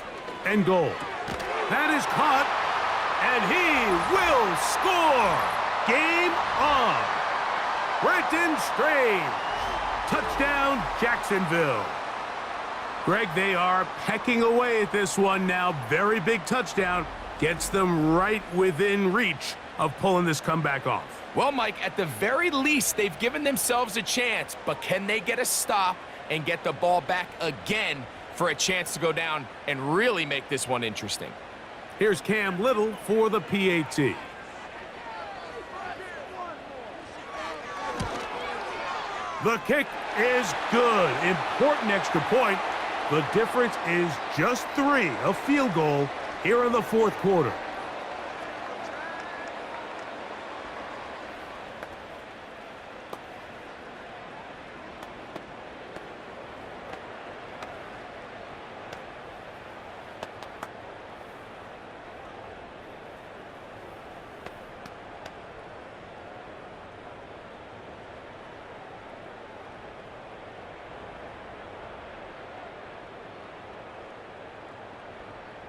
Speaker 2: and goal. That is caught. And he will score! Game on! Brenton Strange! Touchdown, Jacksonville! Greg, they are pecking away at this one now. Very big touchdown. Gets them right within reach of pulling this comeback off.
Speaker 3: Well, Mike, at the very least, they've given themselves a chance, but can they get a stop and get the ball back again for a chance to go down and really make this one interesting?
Speaker 2: Here's Cam Little for the PAT. The kick is good. Important extra point. The difference is just 3, a field goal here in the 4th quarter.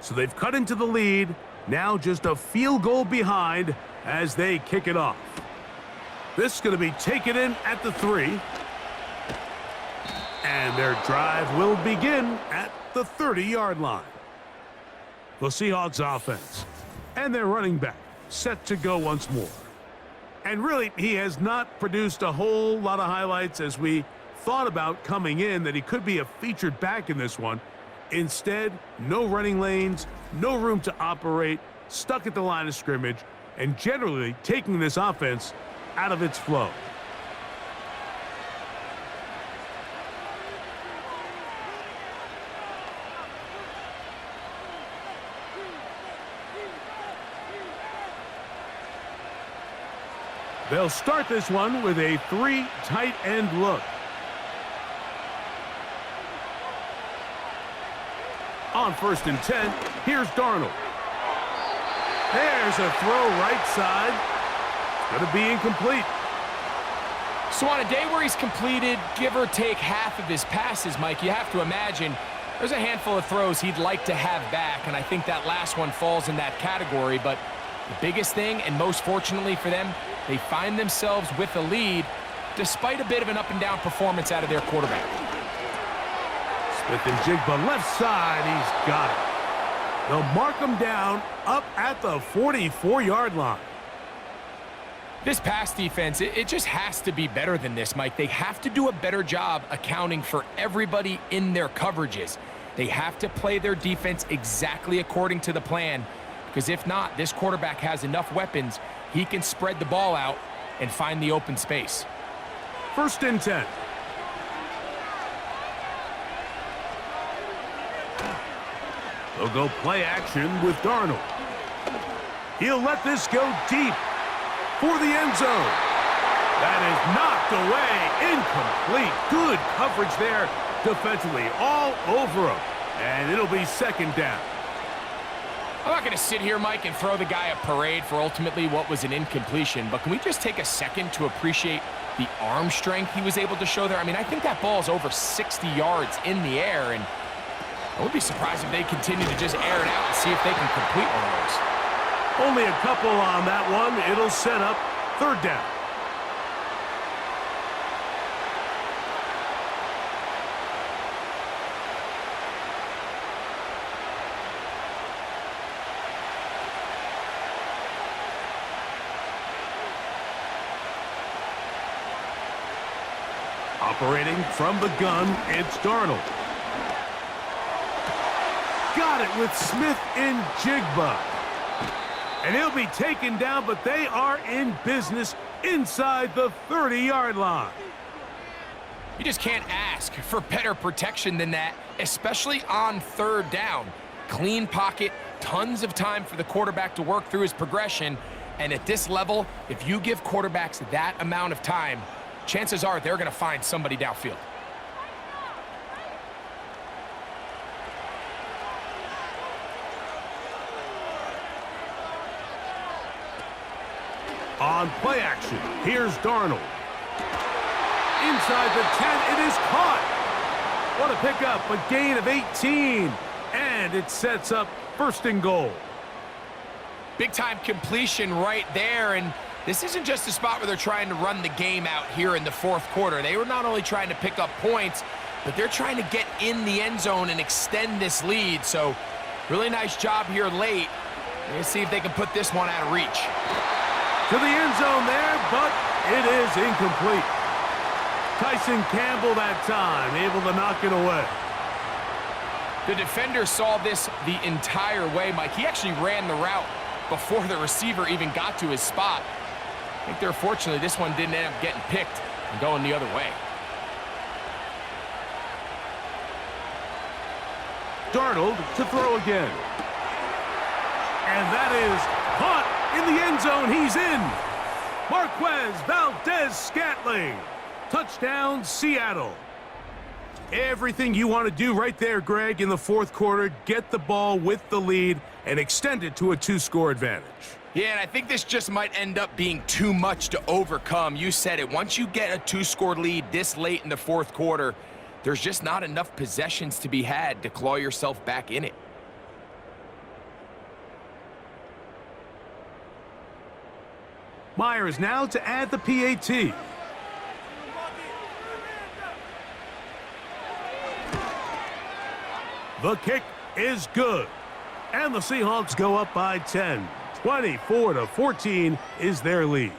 Speaker 2: So they've cut into the lead, now just a field goal behind as they kick it off. This is going to be taken in at the 3. And their drive will begin at the 30-yard line. The Seahawks offense and their running back set to go once more. And really, he has not produced a whole lot of highlights as we thought about coming in that he could be a featured back in this one. Instead, no running lanes, no room to operate, stuck at the line of scrimmage, and generally taking this offense out of its flow. They'll start this one with a 3 tight end look. On 1st and 10, here's Darnold. There's a throw right side. It's going to be incomplete.
Speaker 3: So on a day where he's completed, give or take half of his passes, Mike, you have to imagine there's a handful of throws he'd like to have back, and I think that last one falls in that category. But the biggest thing, and most fortunately for them, they find themselves with a lead despite a bit of an up-and-down performance out of their quarterback.
Speaker 2: Smith and Jigba left side, he's got it. They'll mark him down up at the 44-yard line.
Speaker 3: This pass defense, it just has to be better than this, Mike. They have to do a better job accounting for everybody in their coverages. They have to play their defense exactly according to the plan, because if not, this quarterback has enough weapons, he can spread the ball out and find the open space.
Speaker 2: 1st and 10. They'll go play action with Darnold. He'll let this go deep for the end zone. That is knocked away. Incomplete. Good coverage there defensively. All over him. And it'll be second down.
Speaker 3: I'm not going to sit here, Mike, and throw the guy a parade for ultimately what was an incompletion, but can we just take a second to appreciate the arm strength he was able to show there? I mean, I think that ball is over 60 yards in the air, and I would be surprised if they continue to just air it out and see if they can complete one of those.
Speaker 2: Only a couple on that one. It'll set up third down. Operating from the gun, it's Darnold. Got it with Smith and Jigba. And he'll be taken down, but they are in business inside the 30-yard line.
Speaker 3: You just can't ask for better protection than that, especially on third down. Clean pocket, tons of time for the quarterback to work through his progression. And at this level, if you give quarterbacks that amount of time, chances are they're going to find somebody downfield.
Speaker 2: On play action, here's Darnold. Inside the 10, it is caught. What a pickup, a gain of 18. And it sets up first and goal.
Speaker 3: Big-time completion right there, and this isn't just a spot where they're trying to run the game out here in the fourth quarter. They were not only trying to pick up points, but they're trying to get in the end zone and extend this lead. So really nice job here late. Let's see if they can put this one out of reach.
Speaker 2: To the end zone there, but it is incomplete. Tyson Campbell that time, able to knock it away.
Speaker 3: The defender saw this the entire way, Mike. He actually ran the route before the receiver even got to his spot. I think they're fortunately this one didn't end up getting picked and going the other way.
Speaker 2: Darnold to throw again. And that is caught in the end zone. He's in. Marquez Valdez-Scantling. Touchdown, Seattle. Everything you want to do right there, Greg, in the fourth quarter. Get the ball with the lead and extend it to a two-score advantage.
Speaker 3: Yeah, and I think this just might end up being too much to overcome. You said it. Once you get a two-score lead this late in the fourth quarter, there's just not enough possessions to be had to claw yourself back in it.
Speaker 2: Myers now to add the PAT. The kick is good. And the Seahawks go up by 10. 24-14 is their lead.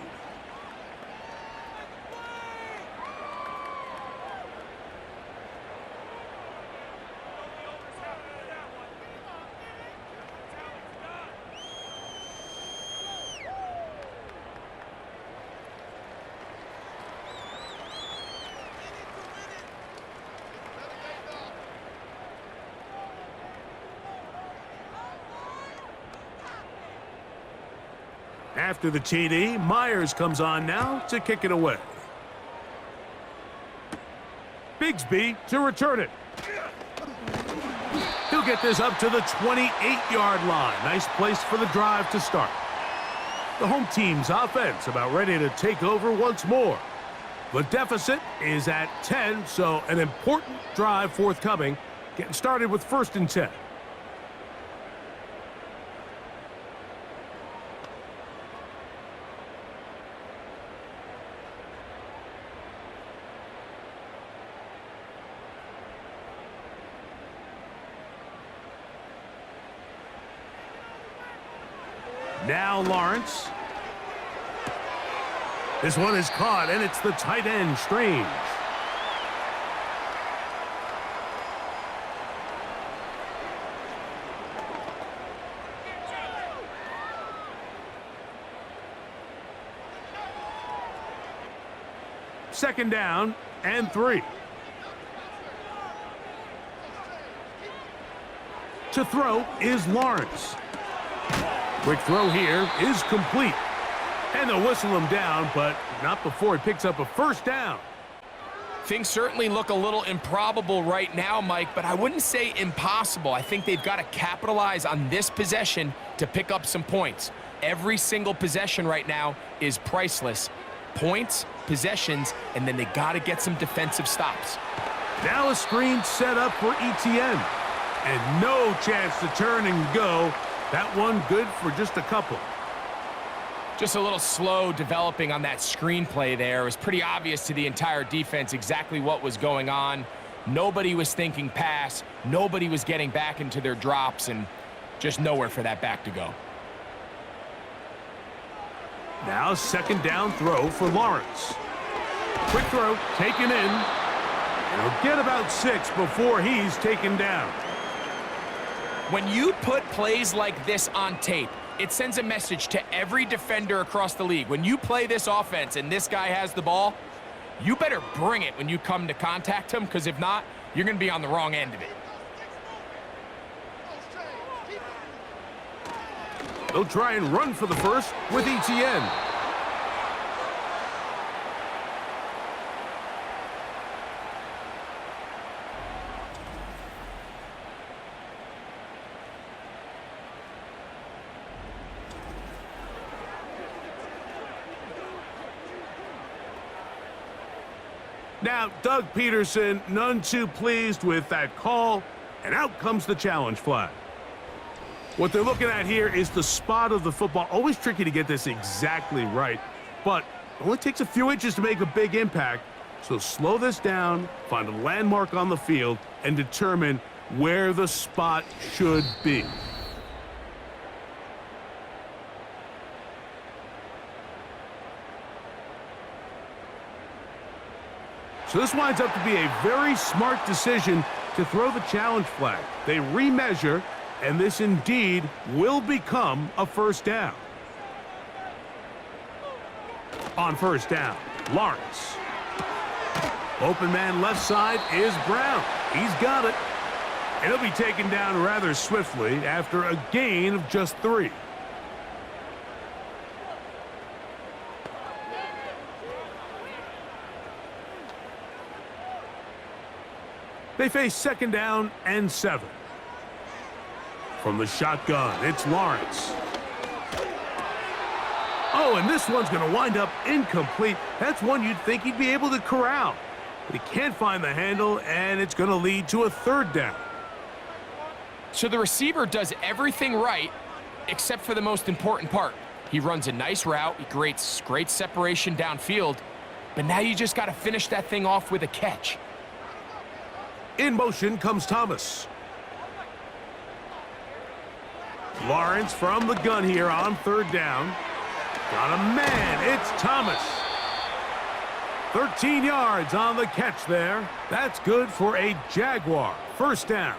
Speaker 2: After the TD, Myers comes on now to kick it away. Bigsby to return it. He'll get this up to the 28-yard line. Nice place for the drive to start. The home team's offense about ready to take over once more. The deficit is at 10, so an important drive forthcoming. Getting started with 1st and 10. Now Lawrence. This one is caught, and it's the tight end, Strange. Second down and 3. To throw is Lawrence. Quick throw here is complete. And they'll whistle him down, but not before he picks up a first down.
Speaker 3: Things certainly look a little improbable right now, Mike, but I wouldn't say impossible. I think they've got to capitalize on this possession to pick up some points. Every single possession right now is priceless. Points, possessions, and then they got to get some defensive stops.
Speaker 2: Now a screen set up for ETN. And no chance to turn and go. That one good for just a couple.
Speaker 3: Just a little slow developing on that screenplay there. It was pretty obvious to the entire defense exactly what was going on. Nobody was thinking pass. Nobody was getting back into their drops, and just nowhere for that back to go.
Speaker 2: Now second down throw for Lawrence. Quick throw, taken in. And he'll get about 6 before he's taken down.
Speaker 3: When you put plays like this on tape, it sends a message to every defender across the league. When you play this offense and this guy has the ball, you better bring it when you come to contact him, because if not, you're going to be on the wrong end of it.
Speaker 2: They'll try and run for the first with ETN. Now, Doug Peterson, none too pleased with that call, and out comes the challenge flag. What they're looking at here is the spot of the football. Always tricky to get this exactly right, but it only takes a few inches to make a big impact. So slow this down, find a landmark on the field, and determine where the spot should be. So this winds up to be a very smart decision to throw the challenge flag. They remeasure, and this indeed will become a first down. On first down, Lawrence. Open man left side is Brown. He's got it. And he'll be taken down rather swiftly after a gain of just 3. They face second down and 7. From the shotgun, it's Lawrence. Oh, and this one's going to wind up incomplete. That's one you'd think he'd be able to corral. But he can't find the handle, and it's going to lead to a third down.
Speaker 3: So the receiver does everything right except for the most important part. He runs a nice route. He creates great separation downfield. But now you just got to finish that thing off with a catch.
Speaker 2: In motion comes Thomas. Lawrence from the gun here on third down. Got a man, it's Thomas. 13 yards on the catch there. That's good for a Jaguar. First down.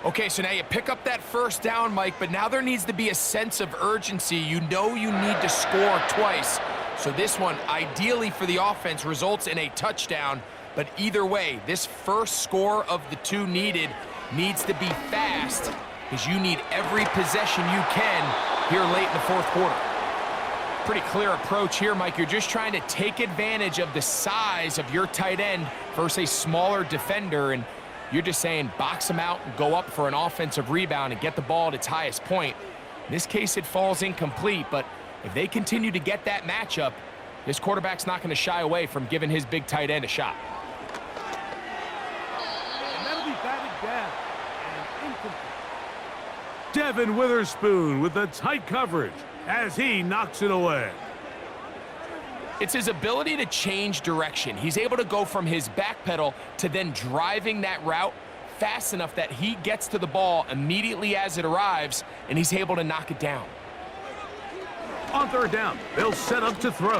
Speaker 3: Okay, so now you pick up that first down, Mike, but now there needs to be a sense of urgency. You know you need to score twice. So this one, ideally for the offense, results in a touchdown. But either way, this first score of the 2 needed needs to be fast, because you need every possession you can here late in the fourth quarter. Pretty clear approach here, Mike. You're just trying to take advantage of the size of your tight end versus a smaller defender, and you're just saying box him out and go up for an offensive rebound and get the ball at its highest point. In this case, it falls incomplete, but if they continue to get that matchup, this quarterback's not going to shy away from giving his big tight end a shot.
Speaker 2: Devin Witherspoon with the tight coverage as he knocks it away.
Speaker 3: It's his ability to change direction. He's able to go from his back pedal to then driving that route fast enough that he gets to the ball immediately as it arrives, and he's able to knock it down.
Speaker 2: On third down, they'll set up to throw.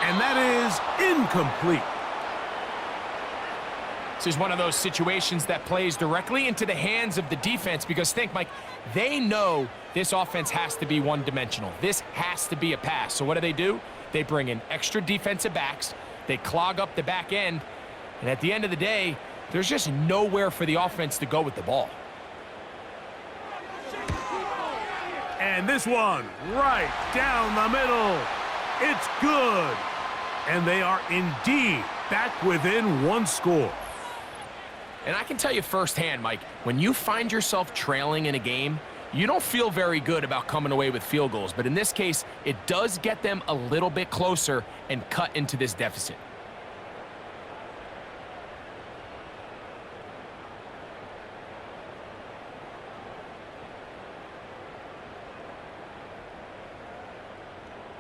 Speaker 2: And that is incomplete.
Speaker 3: This is one of those situations that plays directly into the hands of the defense, because think, Mike, they know this offense has to be one-dimensional. This has to be a pass. So what do? They bring in extra defensive backs. They clog up the back end. And at the end of the day, There's just nowhere for the offense to go with the ball.
Speaker 2: And this one right down the middle. It's good. And they are indeed back within one score.
Speaker 3: And I can tell you firsthand, Mike, when you find yourself trailing in a game, you don't feel very good about coming away with field goals. But in this case, it does get them a little bit closer and cut into this deficit.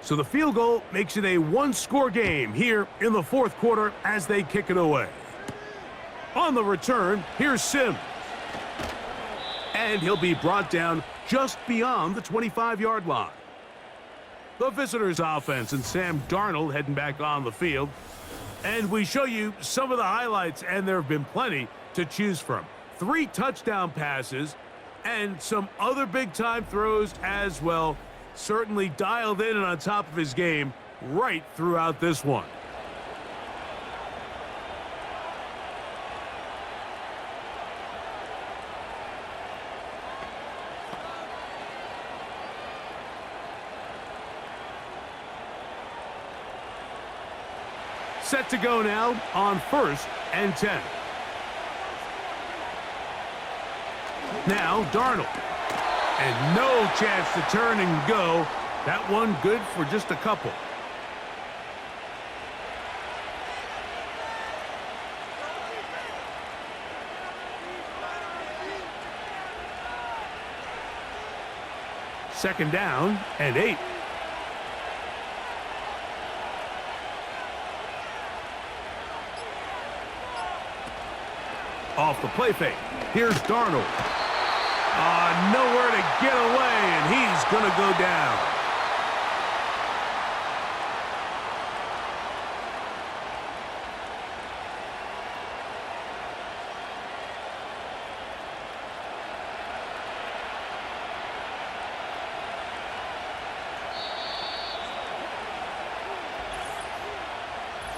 Speaker 2: So the field goal makes it a one-score game here in the fourth quarter as they kick it away. On the return, here's Sims. And he'll be brought down just beyond the 25-yard line. The visitors' offense and Sam Darnold heading back on the field. And we show you some of the highlights, and there have been plenty to choose from. 3 touchdown passes and some other big-time throws as well. Certainly dialed in and on top of his game right throughout this one. Set to go now on 1st and 10. Now Darnold. And no chance to turn and go. That one good for just a couple. Second down and 8. Off the play fake. Here's Darnold. Nowhere to get away, and he's going to go down.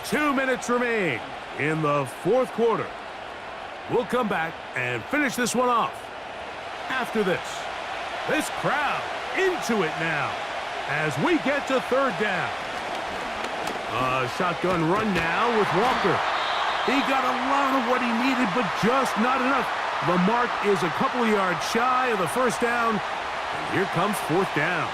Speaker 2: Two minutes remain in the fourth quarter. We'll come back and finish this one off. After this crowd into it now as we get to third down. A shotgun run now with Walker. He got a lot of what he needed, but just not enough. The mark is a couple of yards shy of the first down. And here comes fourth down.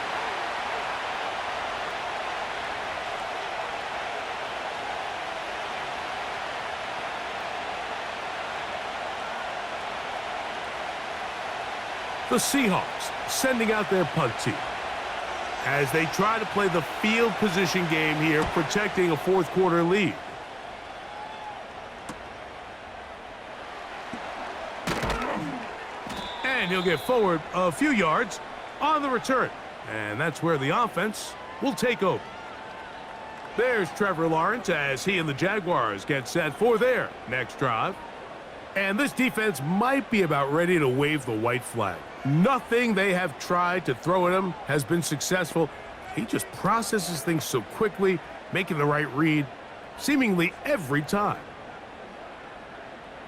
Speaker 2: The Seahawks sending out their punt team as they try to play the field position game here, protecting a fourth quarter lead. And he'll get forward a few yards on the return. And that's where the offense will take over. There's Trevor Lawrence as he and the Jaguars get set for their next drive. And this defense might be about ready to wave the white flag. Nothing they have tried to throw at him has been successful. He just processes things so quickly, making the right read seemingly every time.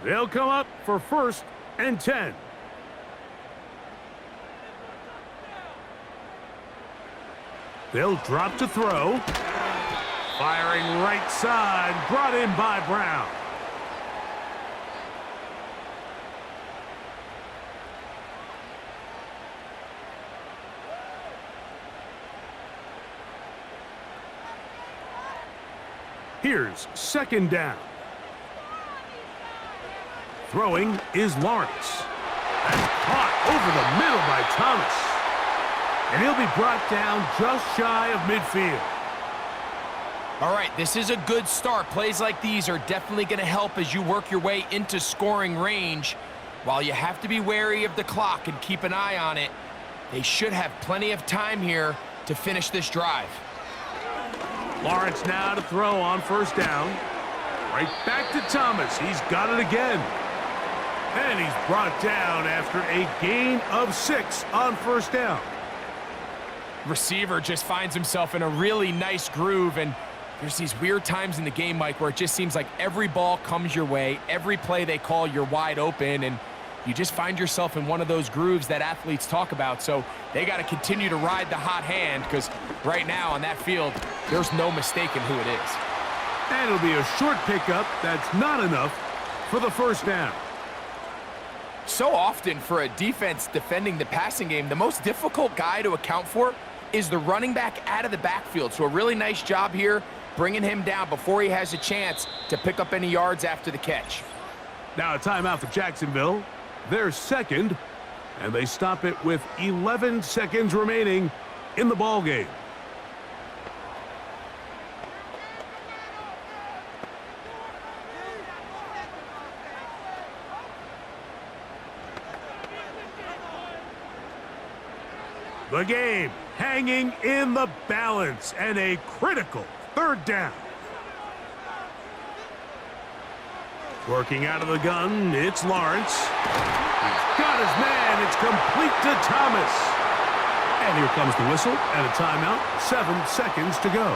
Speaker 2: They'll come up for 1st and 10. They'll drop to throw. Firing right side, brought in by Brown. Here's second down. Throwing is Lawrence. And caught over the middle by Thomas. And he'll be brought down just shy of midfield.
Speaker 3: All right, this is a good start. Plays like these are definitely going to help as you work your way into scoring range. While you have to be wary of the clock and keep an eye on it, they should have plenty of time here to finish this drive.
Speaker 2: Lawrence now to throw on first down. Right back to Thomas. He's got it again. And he's brought down after a gain of 6 on first down.
Speaker 3: Receiver just finds himself in a really nice groove, and There's these weird times in the game, Mike, where it just seems like every ball comes your way, every play they call, you're wide open, and you just find yourself in one of those grooves that athletes talk about. So they got to continue to ride the hot hand, because right now on that field, there's no mistaking who it is.
Speaker 2: And it'll be a short pickup that's not enough for the first down.
Speaker 3: So often for a defense defending the passing game, the most difficult guy to account for is the running back out of the backfield. So a really nice job here, bringing him down before he has a chance to pick up any yards after the catch.
Speaker 2: Now a timeout for Jacksonville. They're second, and they stop it with 11 seconds remaining in the ball game. The game hanging in the balance, and a critical third down. Working out of the gun, it's Lawrence. He's got his man. It's complete to Thomas. And here comes the whistle and a timeout. 7 seconds to go.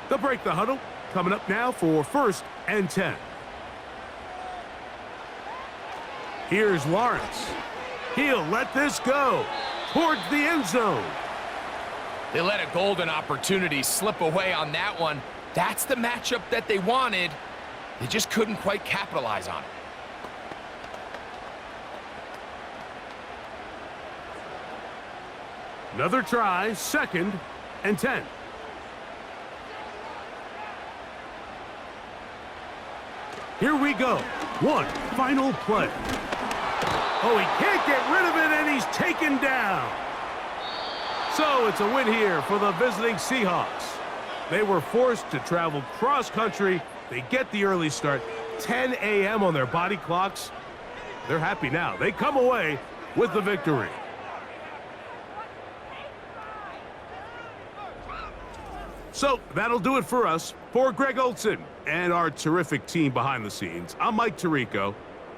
Speaker 2: They'll break the huddle. Coming up now for 1st and 10. Here's Lawrence. He'll let this go towards the end zone.
Speaker 3: They let a golden opportunity slip away on that one. That's the matchup that they wanted. They just couldn't quite capitalize on it.
Speaker 2: Another try, 2nd and 10. Here we go. One final play. Oh, he can't get rid of it, and he's taken down. So it's a win here for the visiting Seahawks. They were forced to travel cross-country. They get the early start, 10 a.m. on their body clocks. They're happy now. They come away with the victory. So that'll do it for us. For Greg Olson and our terrific team behind the scenes, I'm Mike Tirico.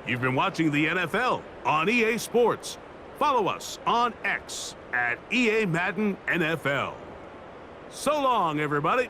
Speaker 2: You've been watching the NFL on EA Sports. Follow us on X at EA Madden NFL. So long, everybody.